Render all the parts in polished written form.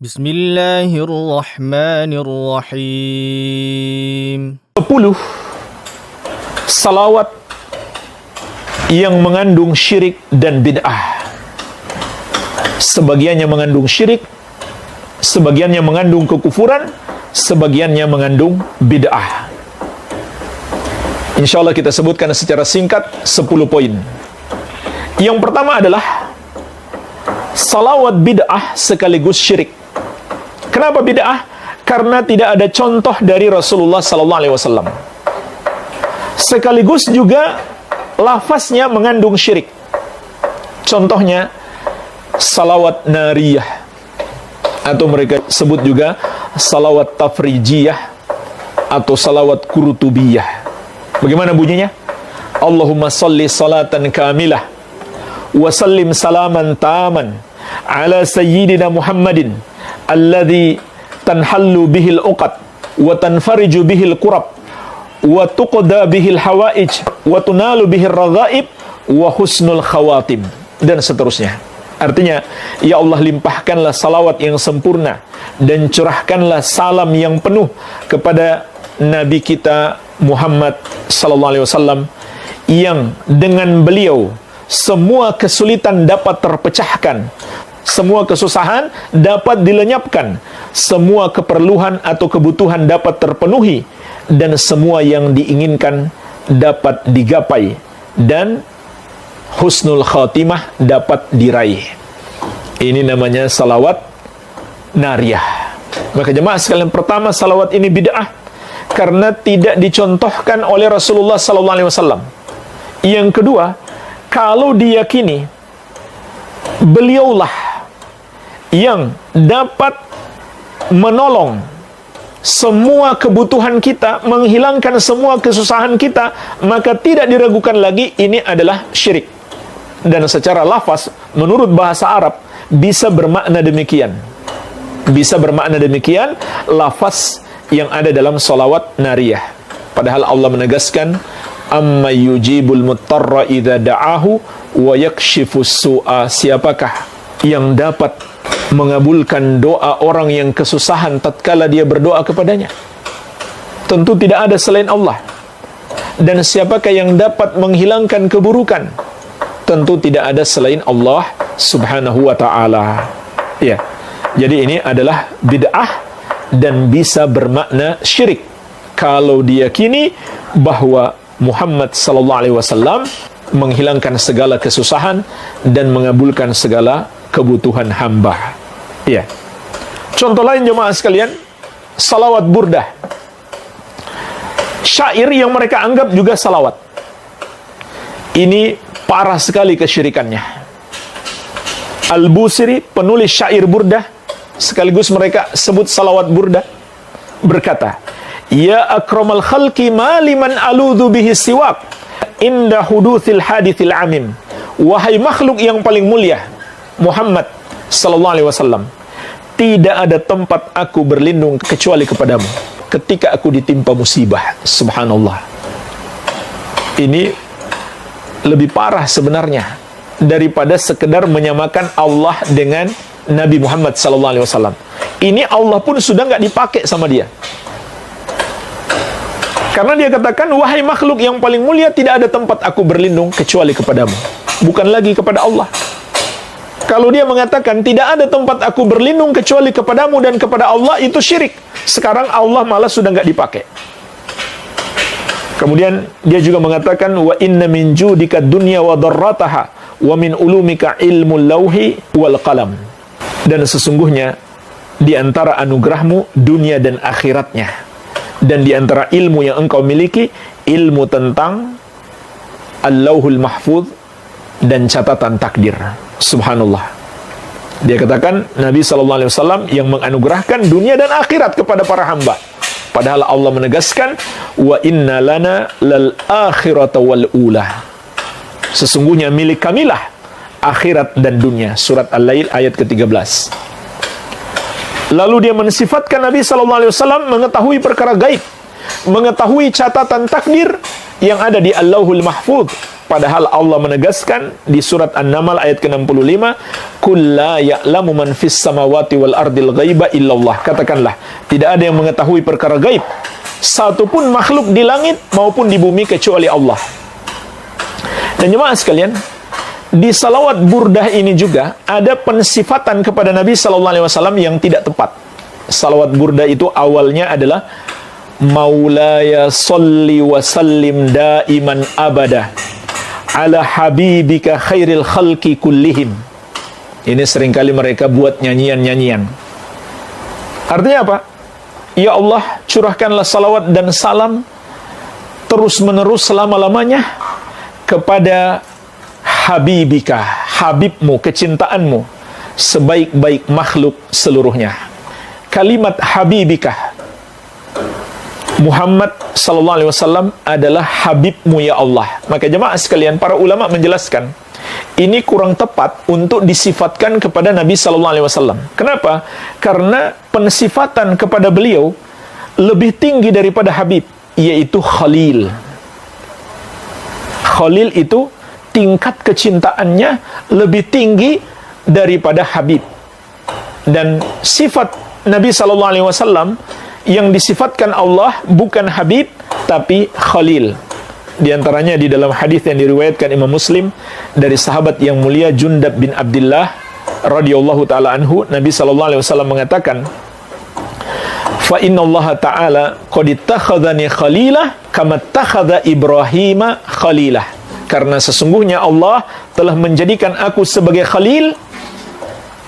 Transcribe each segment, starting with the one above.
Bismillahirrahmanirrahim. 10 salawat yang mengandung syirik dan bid'ah. Sebagiannya mengandung syirik, sebagiannya mengandung kekufuran, sebagiannya mengandung bid'ah. Insya Allah kita sebutkan secara singkat 10 poin. Yang pertama adalah salawat bid'ah sekaligus syirik. Kenapa bid'ah? Karena tidak ada contoh dari Rasulullah SAW. Sekaligus juga lafaznya mengandung syirik. Contohnya salawat nariyah, atau mereka sebut juga salawat tafrijiyah atau salawat kurutubiyah. Bagaimana bunyinya? Allahumma salli salatan kamilah wa sallim salaman taman ala sayyidina Muhammadin alladhi tanhallu bihil uqad wa tanfariju bihil kurab wa tuqda bihil hawaij wa tunalu bihil raghaib wa husnul khawatim, dan seterusnya. Artinya, ya Allah, limpahkanlah salawat yang sempurna dan curahkanlah salam yang penuh kepada Nabi kita Muhammad sallallahu alaihi wasallam, yang dengan beliau semua kesulitan dapat terpecahkan, semua kesusahan dapat dilenyapkan, semua keperluan atau kebutuhan dapat terpenuhi, dan semua yang diinginkan dapat digapai, dan husnul khatimah dapat diraih. Ini namanya salawat nariyah. Maka jemaah sekalian, pertama, salawat ini bid'ah karena tidak dicontohkan oleh Rasulullah SAW. Yang kedua, kalau diyakini beliaulah yang dapat menolong semua kebutuhan kita, menghilangkan semua kesusahan kita, maka tidak diragukan lagi ini adalah syirik. Dan secara lafaz, menurut bahasa Arab, bisa bermakna demikian. Bisa bermakna demikian lafaz yang ada dalam salawat nariyah. Padahal Allah menegaskan, amma yujibul muttarra idza da'ahu wa yakshifus su'a. Siapakah yang dapat mengabulkan doa orang yang kesusahan tatkala dia berdoa kepadanya? Tentu tidak ada selain Allah. Dan siapakah yang dapat menghilangkan keburukan? Tentu tidak ada selain Allah Subhanahu wa ta'ala. Ya. Jadi ini adalah bid'ah dan bisa bermakna syirik kalau diyakini bahwa Muhammad sallallahu alaihi wasallam menghilangkan segala kesusahan dan mengabulkan segala kebutuhan hamba. Ya. Contoh lain jemaah sekalian, salawat burdah. Syair yang mereka anggap juga salawat. Ini parah sekali kesyirikannya. Al-Busiri, penulis syair burdah, sekaligus mereka sebut salawat burdah, berkata, ya akramal khalqi maliman aludhu bihi siwak inda huduthil hadithil amim. Wahai makhluk yang paling mulia, Muhammad sallallahu alaihi wasallam, tidak ada tempat aku berlindung kecuali kepadamu ketika aku ditimpa musibah. Subhanallah. Ini lebih parah sebenarnya daripada sekedar menyamakan Allah dengan Nabi Muhammad sallallahu alaihi wasallam. Ini Allah pun sudah nggak dipakai sama dia. Karena dia katakan, wahai makhluk yang paling mulia, tidak ada tempat aku berlindung kecuali kepadamu. Bukan lagi kepada Allah. Kalau dia mengatakan, tidak ada tempat aku berlindung kecuali kepadamu dan kepada Allah, itu syirik. Sekarang Allah malah sudah nggak dipakai. Kemudian dia juga mengatakan, wa inna min judika dunya wa darrataha wa min ulumika ilmul lauhi wal qalam. Dan sesungguhnya di antara anugerahmu dunia dan akhiratnya, dan di antara ilmu yang engkau miliki, ilmu tentang Al-Lauhul Mahfuz dan catatan takdir. Subhanallah. Dia katakan Nabi SAW yang menganugerahkan dunia dan akhirat kepada para hamba. Padahal Allah menegaskan, wa inna lana lal akhirata wal ula. Sesungguhnya milik kamilah akhirat dan dunia. Surat Al-Lail ayat ke-13. Lalu dia mensifatkan Nabi SAW mengetahui perkara gaib, mengetahui catatan takdir yang ada di Allahul Mahfuz, Padahal Allah menegaskan di surat An-Naml ayat ke-65, "Qul la ya'lamu man fis samawati wal ardil ghaiba illallah." Katakanlah, tidak ada yang mengetahui perkara gaib satupun makhluk di langit maupun di bumi kecuali Allah. Dan jemaah sekalian, di salawat burdah ini juga ada pensifatan kepada Nabi sallallahu alaihi wasallam yang tidak tepat. Salawat burdah itu awalnya adalah Maulaya salli wa sallim daiman abada ala habibika khairil khalqi kullihim. Ini seringkali mereka buat nyanyian-nyanyian. Artinya apa? Ya Allah, curahkanlah salawat dan salam terus-menerus selama-lamanya kepada habibika, habibmu, kecintaanmu, sebaik-baik makhluk seluruhnya. Kalimat habibika, Muhammad sallallahu alaihi wasallam adalah habibmu ya Allah. Maka jemaah sekalian, para ulama menjelaskan, ini kurang tepat untuk disifatkan kepada Nabi sallallahu alaihi wasallam. Kenapa? Karena pensifatan kepada beliau lebih tinggi daripada habib, yaitu khalil. Khalil itu tingkat kecintaannya lebih tinggi daripada habib. Dan sifat Nabi sallallahu alaihi wasallam yang disifatkan Allah bukan habib tapi khalil. Di antaranya di dalam hadis yang diriwayatkan Imam Muslim dari sahabat yang mulia Jundab bin Abdullah radhiyallahu taala anhu, Nabi sallallahu alaihi wasallam mengatakan, "Fa innallaha ta'ala qad ittakhadhani khalilah kama ittakhadha Ibrahima khalilah." Karena sesungguhnya Allah telah menjadikan aku sebagai khalil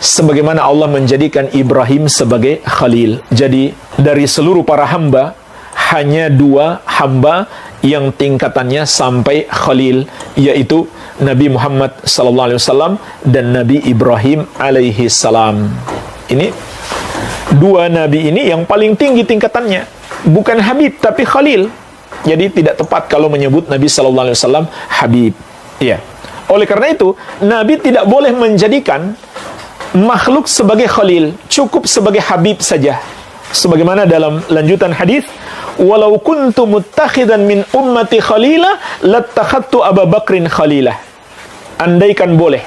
sebagaimana Allah menjadikan Ibrahim sebagai khalil. Jadi dari seluruh para hamba hanya dua hamba yang tingkatannya sampai khalil, yaitu Nabi Muhammad sallallahu alaihi wasallam dan Nabi Ibrahim alaihi salam. Ini dua nabi ini yang paling tinggi tingkatannya, bukan habib tapi khalil. Jadi tidak tepat kalau menyebut Nabi sallallahu alaihi wasallam habib. Ya. Oleh karena itu, Nabi tidak boleh menjadikan makhluk sebagai khalil, cukup sebagai habib saja. Sebagaimana dalam lanjutan hadis, "Walau kuntu muttakhidan min ummati khalila, lattakhadtu Abu Bakrin khalilah." Andaikan boleh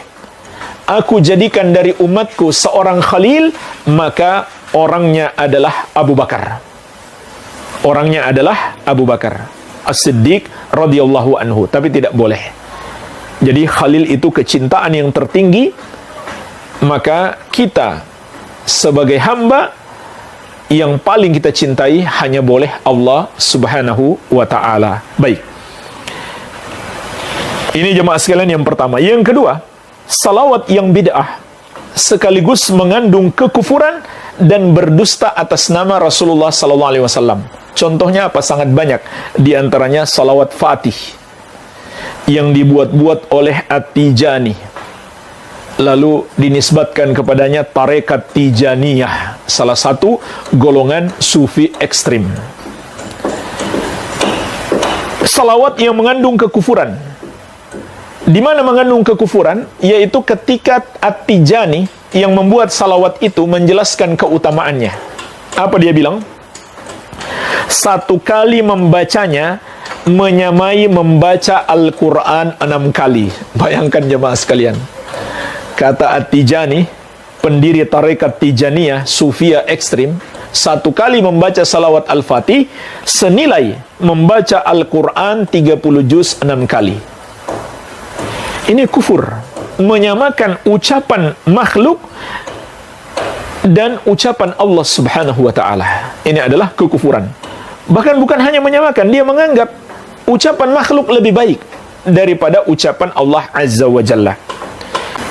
aku jadikan dari umatku seorang khalil, maka orangnya adalah Abu Bakar. Orangnya adalah Abu Bakar As-Siddiq radhiyallahu anhu, tapi tidak boleh. Jadi khalil itu kecintaan yang tertinggi. Maka kita sebagai hamba yang paling kita cintai hanya boleh Allah subhanahu wa ta'ala. Baik, ini jemaah sekalian yang pertama. Yang kedua, salawat yang bid'ah sekaligus mengandung kekufuran dan berdusta atas nama Rasulullah sallallahu alaihi wasallam. Contohnya apa? Sangat banyak. Di antaranya salawat Fatih yang dibuat-buat oleh At-Tijani, lalu dinisbatkan kepadanya tarekat Tijaniyah, salah satu golongan sufi ekstrim. Salawat yang mengandung kekufuran. Di mana mengandung kekufuran? Yaitu ketika At-Tijani yang membuat salawat itu menjelaskan keutamaannya. Apa dia bilang? Satu kali membacanya menyamai membaca Al-Quran 6 kali. Bayangkan jemaah sekalian. Kata At-Tijani, pendiri tarekat Tijaniyah, Sufia ekstrim, satu kali membaca salawat Al-Fatih senilai membaca Al-Quran 30 juz 6 kali. Ini kufur, menyamakan ucapan makhluk dan ucapan Allah subhanahu wa ta'ala. Ini adalah kekufuran. Bahkan bukan hanya menyamakan, dia menganggap ucapan makhluk lebih baik daripada ucapan Allah azza wa jalla.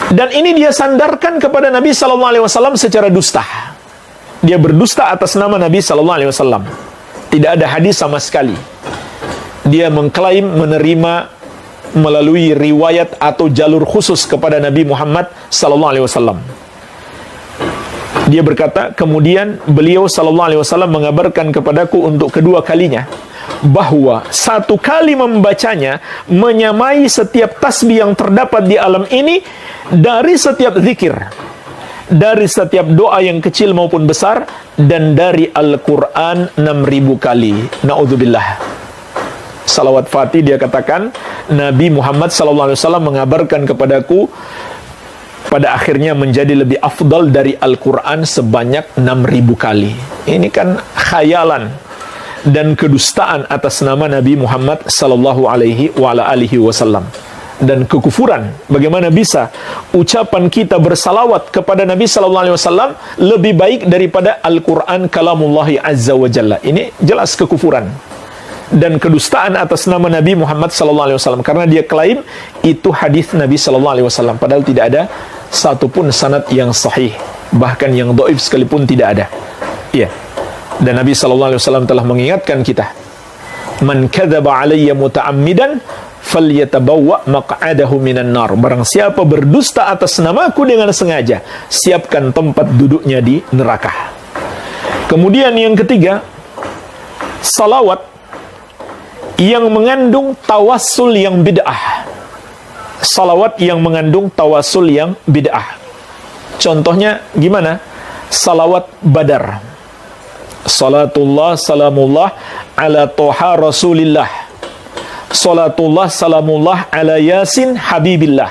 Dan ini dia sandarkan kepada Nabi sallallahu alaihi wasallam secara dusta. Dia berdusta atas nama Nabi sallallahu alaihi wasallam. Tidak ada hadis sama sekali. Dia mengklaim menerima melalui riwayat atau jalur khusus kepada Nabi Muhammad sallallahu alaihi wasallam. Dia berkata, kemudian beliau sallallahu alaihi wasallam mengabarkan kepadaku untuk kedua kalinya bahwa satu kali membacanya menyamai setiap tasbih yang terdapat di alam ini, dari setiap zikir, dari setiap doa yang kecil maupun besar, dan dari Al-Quran 6.000 kali. Na'udzubillah. salawat Fatih, dia katakan Nabi Muhammad SAW mengabarkan kepadaku pada akhirnya menjadi lebih afdal dari Al-Quran sebanyak 6.000 kali. Ini kan khayalan dan kedustaan atas nama Nabi Muhammad SAW dan kekufuran. Bagaimana bisa ucapan kita bersalawat kepada Nabi SAW lebih baik daripada Al-Quran kalamullahi azza wa jalla? Ini jelas kekufuran dan kedustaan atas nama Nabi Muhammad SAW, karena dia klaim itu hadis Nabi SAW, padahal tidak ada satupun sanad yang sahih, bahkan yang dhaif sekalipun tidak ada. Iya. Dan Nabi SAW telah mengingatkan kita, man kadzaba alayya muta'ammidan falyatabawwa maq'adahu minan nar. Barang siapa berdusta atas namaku dengan sengaja, siapkan tempat duduknya di neraka. Kemudian yang ketiga, salawat yang mengandung tawassul yang bid'ah. Salawat yang mengandung tawassul yang bid'ah. Contohnya gimana? Salawat Badar. Salatullah salamullah ala toha rasulillah. Salatullah salamullah ala Yasin habibillah.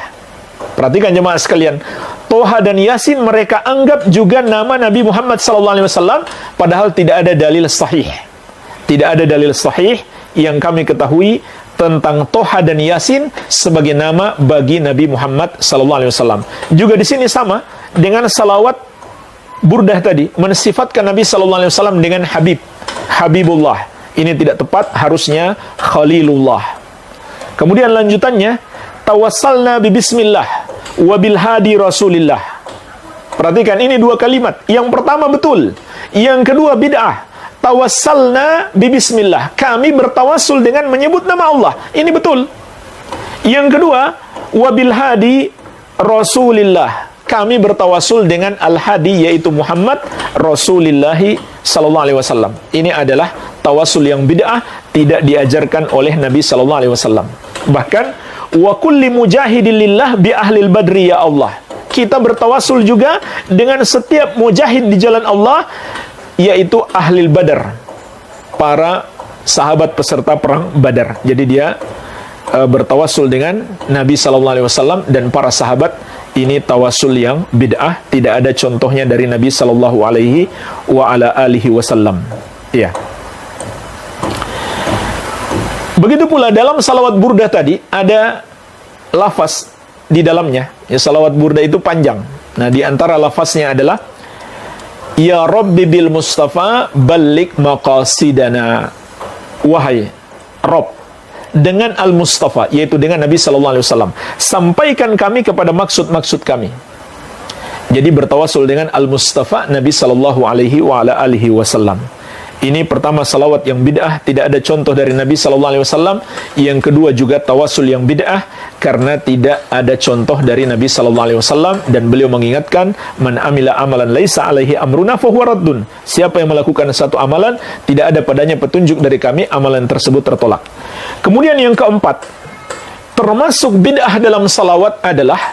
Perhatikan jemaah sekalian, Toha dan Yasin mereka anggap juga nama Nabi Muhammad SAW, padahal tidak ada dalil sahih. Tidak ada dalil sahih yang kami ketahui tentang Toha dan Yasin sebagai nama bagi Nabi Muhammad SAW. Juga di sini sama dengan salawat burdah tadi, mensifatkan Nabi SAW dengan Habib, Habibullah. Ini tidak tepat, harusnya Khalilullah. Kemudian lanjutannya, tawassalna bi bismillah wa bil hadi rasulillah. Perhatikan, ini dua kalimat. Yang pertama betul, yang kedua bid'ah. Tawassalna bi bismillah, kami bertawassul dengan menyebut nama Allah. Ini betul. Yang kedua, wabil hadi rasulillah, kami bertawassul dengan al-hadi, yaitu Muhammad Rasulillahi sallallahu alaihi wasallam. Ini adalah tawassul yang bid'ah, tidak diajarkan oleh Nabi sallallahu alaihi wasallam. Bahkan wa kulli mujahidin lillah bi ahlil badri ya Allah. Kita bertawassul juga dengan setiap mujahid di jalan Allah, yaitu ahlil badar, para sahabat peserta perang Badar. Jadi dia bertawassul dengan Nabi SAW dan para sahabat. Ini tawassul yang bid'ah, tidak ada contohnya dari Nabi SAW. Ya. Begitu pula dalam salawat burdah tadi ada lafaz di dalamnya. Ya, salawat burdah itu panjang. Nah, di antara lafaznya adalah Ya Rabbi bil Mustafa balik maqasidana. Wahai Rabb, dengan Al-Mustafa, yaitu dengan Nabi SAW, sampaikan kami kepada maksud-maksud kami. Jadi bertawassul dengan Al-Mustafa Nabi SAW. Ini pertama salawat yang bid'ah, tidak ada contoh dari Nabi SAW. Yang kedua juga tawassul yang bid'ah, karena tidak ada contoh dari Nabi SAW. Dan beliau mengingatkan, man amila amalan laisa alaihi amruna fahuwa raddun. Siapa yang melakukan satu amalan, tidak ada padanya petunjuk dari kami, amalan tersebut tertolak. Kemudian yang keempat, termasuk bid'ah dalam salawat adalah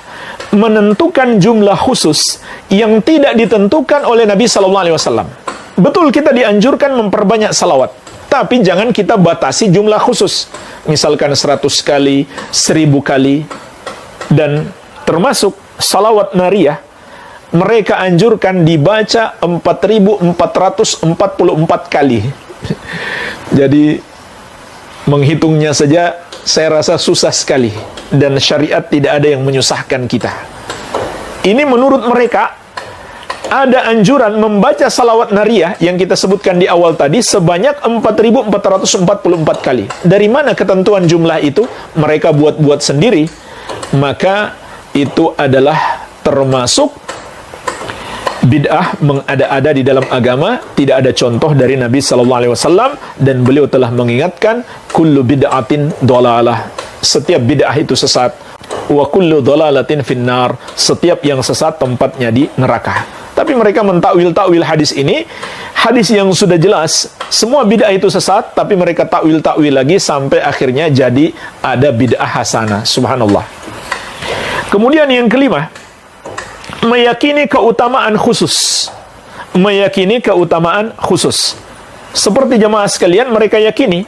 menentukan jumlah khusus yang tidak ditentukan oleh Nabi SAW. Betul, kita dianjurkan memperbanyak salawat, tapi jangan kita batasi jumlah khusus. Misalkan 100 kali, 1000 kali. Dan termasuk salawat nariyah, mereka anjurkan dibaca 4444 kali. Jadi menghitungnya saja saya rasa susah sekali, dan syariat tidak ada yang menyusahkan kita. Ini menurut mereka ada anjuran membaca salawat nariyah yang kita sebutkan di awal tadi sebanyak 4444 kali. Dari mana ketentuan jumlah itu? Mereka buat-buat sendiri. Maka itu adalah termasuk bid'ah, mengada-ada di dalam agama. Tidak ada contoh dari Nabi SAW, dan beliau telah mengingatkan kullu bid'atin dhalalah, setiap bid'ah itu sesat, wa kullu dhalalatin finnar, setiap yang sesat tempatnya di neraka. Tapi mereka mentakwil-takwil hadis ini, hadis yang sudah jelas semua bid'ah itu sesat, tapi mereka takwil-takwil lagi sampai akhirnya jadi ada bid'ah hasanah. Subhanallah. Kemudian yang kelima, meyakini keutamaan khusus. Meyakini keutamaan khusus. Seperti jemaah sekalian, mereka yakini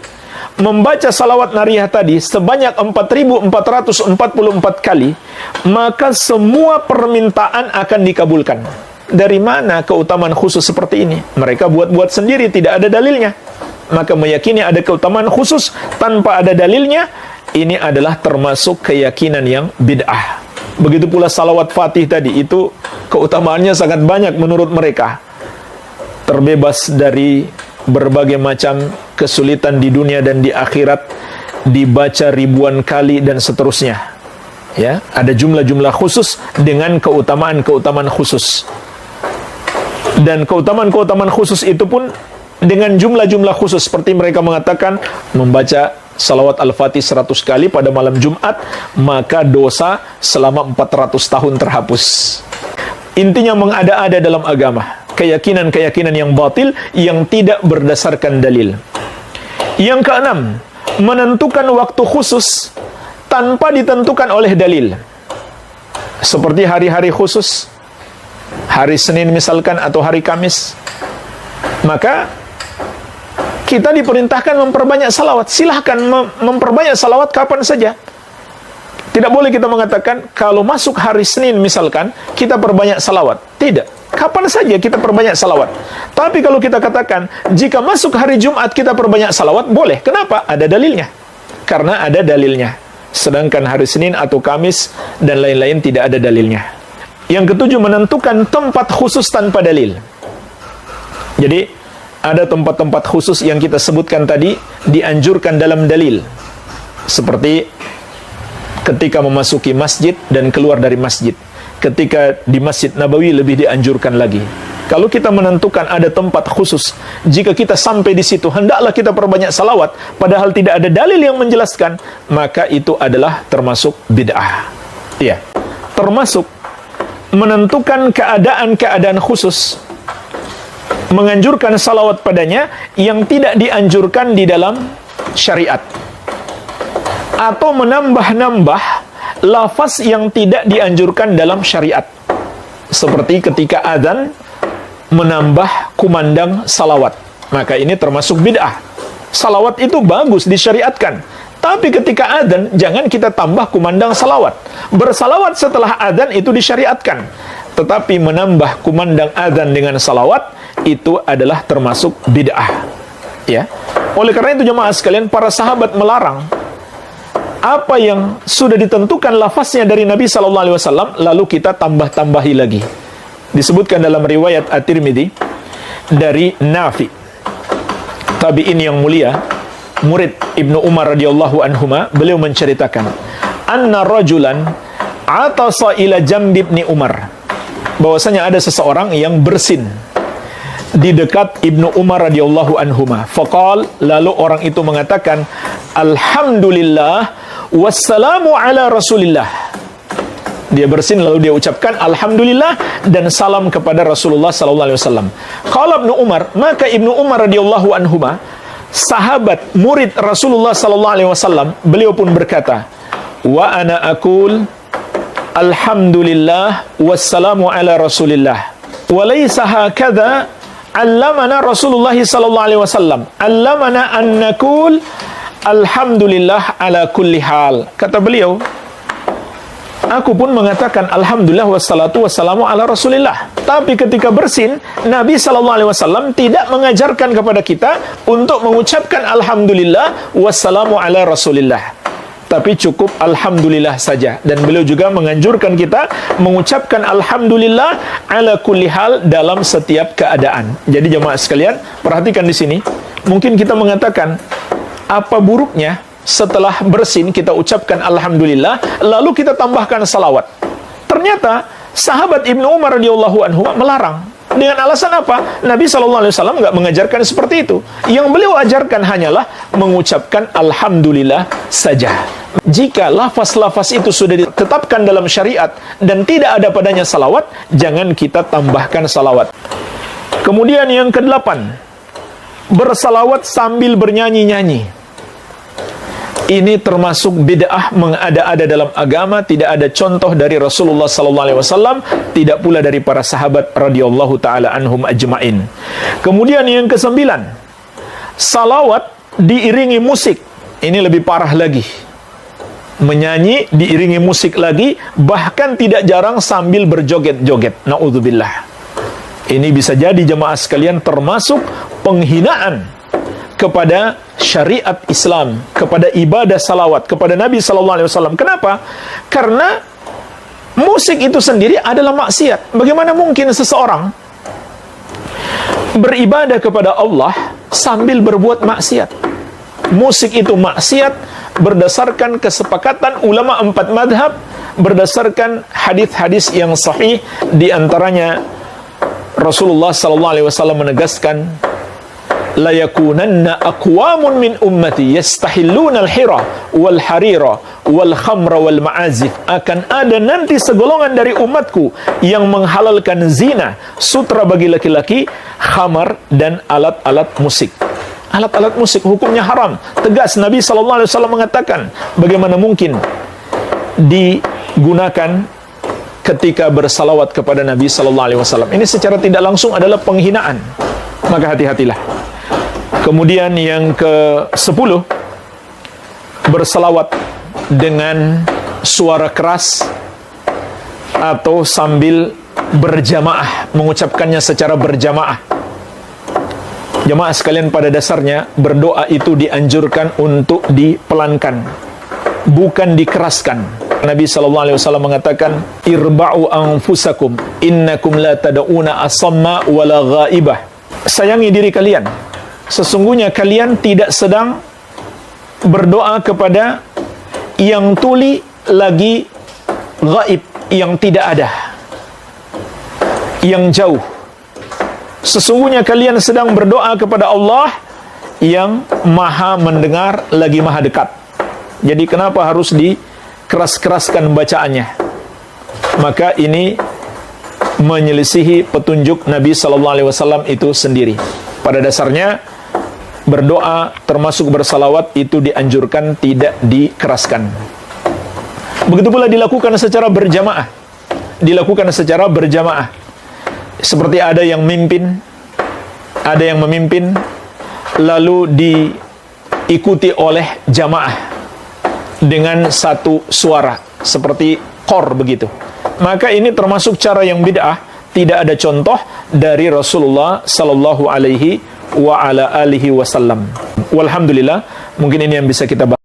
membaca salawat nariyah tadi sebanyak 4.444 kali, maka semua permintaan akan dikabulkan. Dari mana keutamaan khusus seperti ini? Mereka buat-buat sendiri, tidak ada dalilnya. Maka meyakini ada keutamaan khusus tanpa ada dalilnya, ini adalah termasuk keyakinan yang bid'ah. Begitu pula salawat fatih tadi, itu keutamaannya sangat banyak menurut mereka. Terbebas dari berbagai macam kesulitan di dunia dan di akhirat, dibaca ribuan kali dan seterusnya. Ya, ada jumlah-jumlah khusus dengan keutamaan-keutamaan khusus. Dan keutamaan-keutamaan khusus itu pun dengan jumlah-jumlah khusus, seperti mereka mengatakan membaca salawat Al-Fatih 100 kali pada malam Jumat, maka dosa selama 400 tahun terhapus. Intinya mengada-ada dalam agama, keyakinan-keyakinan yang batil yang tidak berdasarkan dalil. Yang keenam, menentukan waktu khusus tanpa ditentukan oleh dalil. Seperti hari-hari khusus, hari Senin misalkan atau hari Kamis, maka kita diperintahkan memperbanyak salawat. Silahkan memperbanyak salawat kapan saja. Tidak boleh kita mengatakan kalau masuk hari Senin misalkan kita perbanyak salawat. Tidak, kapan saja kita perbanyak salawat. Tapi kalau kita katakan jika masuk hari Jumat kita perbanyak salawat, boleh. Kenapa? Ada dalilnya. Karena ada dalilnya. Sedangkan hari Senin atau Kamis dan lain-lain tidak ada dalilnya. Yang ketujuh, menentukan tempat khusus tanpa dalil. Jadi ada tempat-tempat khusus yang kita sebutkan tadi dianjurkan dalam dalil. Seperti ketika memasuki masjid dan keluar dari masjid. Ketika di Masjid Nabawi lebih dianjurkan lagi. Kalau kita menentukan ada tempat khusus, jika kita sampai di situ hendaklah kita perbanyak salawat, padahal tidak ada dalil yang menjelaskan, maka itu adalah termasuk bid'ah. Iya. Termasuk menentukan keadaan-keadaan khusus, menganjurkan salawat padanya yang tidak dianjurkan di dalam syariat, atau menambah-nambah lafaz yang tidak dianjurkan dalam syariat, seperti ketika adzan menambah kumandang salawat, maka ini termasuk bid'ah. Salawat itu bagus, disyariatkan, tapi ketika adzan jangan kita tambah kumandang salawat. Bersalawat setelah adzan itu disyariatkan, tetapi menambah kumandang adzan dengan salawat itu adalah termasuk bid'ah. Ya, oleh karena itu jemaah sekalian, para sahabat melarang apa yang sudah ditentukan lafaznya dari Nabi SAW, lalu kita tambah-tambahi lagi. Disebutkan dalam riwayat At-Tirmidzi dari Nafi, tabi'in yang mulia, murid Ibnu Umar radhiyallahu anhuma, beliau menceritakan, anna rajulan atasa ila jambi Ibni Umar, bahwasanya ada seseorang yang bersin di dekat Ibnu Umar radhiyallahu anhuma. Faqal, lalu orang itu mengatakan, alhamdulillah wassalamu ala rasulillah. Dia bersin lalu dia ucapkan alhamdulillah dan salam kepada Rasulullah sallallahu alaihi wasallam. Qala Ibnu Umar, maka Ibnu Umar radhiyallahu anhuma, sahabat murid Rasulullah sallallahu alaihi wasallam, beliau pun berkata, wa ana aqul alhamdulillah wassalamu ala rasulillah wa laysa hakadha allamana Rasulullah sallallahu alaihi wasallam, allamana an naqul alhamdulillah ala kulli hal. Kata beliau, aku pun mengatakan alhamdulillah wassalatu wassalamu ala rasulillah. Tapi ketika bersin, Nabi SAW tidak mengajarkan kepada kita untuk mengucapkan alhamdulillah wassalamu ala rasulillah, tapi cukup alhamdulillah saja. Dan beliau juga menganjurkan kita mengucapkan alhamdulillah ala kulli hal dalam setiap keadaan. Jadi jemaah sekalian, perhatikan di sini. Mungkin kita mengatakan, apa buruknya setelah bersin kita ucapkan alhamdulillah lalu kita tambahkan salawat? Ternyata sahabat Ibnu Umar radhiyallahu anhu melarang. Dengan alasan apa? Nabi SAW nggak mengajarkan seperti itu. Yang beliau ajarkan hanyalah mengucapkan alhamdulillah saja. Jika lafaz-lafaz itu sudah ditetapkan dalam syariat dan tidak ada padanya salawat, jangan kita tambahkan salawat. Kemudian yang kedelapan, bersalawat sambil bernyanyi-nyanyi. Ini termasuk bid'ah, mengada-ada dalam agama. Tidak ada contoh dari Rasulullah SAW, tidak pula dari para sahabat radhiyallahu taala anhum ajma'in. Kemudian yang kesembilan, salawat diiringi musik, ini lebih parah lagi. Menyanyi diiringi musik lagi, bahkan tidak jarang sambil berjoget-joget. Na'udzubillah. Ini bisa jadi jemaah sekalian termasuk penghinaan kepada syariat Islam, kepada ibadah salawat, kepada Nabi SAW. Kenapa? Karena musik itu sendiri adalah maksiat. Bagaimana mungkin seseorang beribadah kepada Allah sambil berbuat maksiat? Musik itu maksiat berdasarkan kesepakatan ulama 4 madhab, berdasarkan hadis-hadis yang sahih. Di antaranya Rasulullah SAW menegaskan, la yakunanna aqwamun min ummati yastahilluna al-hira wal harira wal khamra wal ma'azif. Akan ada nanti segolongan dari umatku yang menghalalkan zina, sutra bagi laki-laki, khamar dan alat-alat musik. Alat-alat musik hukumnya haram. Tegas Nabi SAW mengatakan, bagaimana mungkin digunakan ketika bersalawat kepada Nabi SAW. Ini secara tidak langsung adalah penghinaan. Maka hati-hatilah. Kemudian yang ke-10, bersalawat dengan suara keras atau sambil berjamaah, mengucapkannya secara berjamaah. Jemaah sekalian, pada dasarnya berdoa itu dianjurkan untuk dipelankan, bukan dikeraskan. Nabi SAW mengatakan, irba'u anfusakum innakum la tada'una asamma wala ghaibah. Sayangi diri kalian, sesungguhnya kalian tidak sedang berdoa kepada yang tuli lagi gaib, yang tidak ada, yang jauh. Sesungguhnya kalian sedang berdoa kepada Allah yang maha mendengar lagi maha dekat. Jadi kenapa harus dikeras-keraskan bacaannya? Maka ini menyelisihi petunjuk Nabi SAW itu sendiri. Pada dasarnya berdoa termasuk bersalawat itu dianjurkan tidak dikeraskan. Begitu pula dilakukan secara berjamaah. Dilakukan secara berjamaah. Seperti ada yang memimpin, lalu diikuti oleh jamaah dengan satu suara, seperti kor begitu. Maka ini termasuk cara yang bid'ah, tidak ada contoh dari Rasulullah sallallahu alaihi wa ala alihi wasallam. Walhamdulillah, mungkin ini yang bisa kita bahas.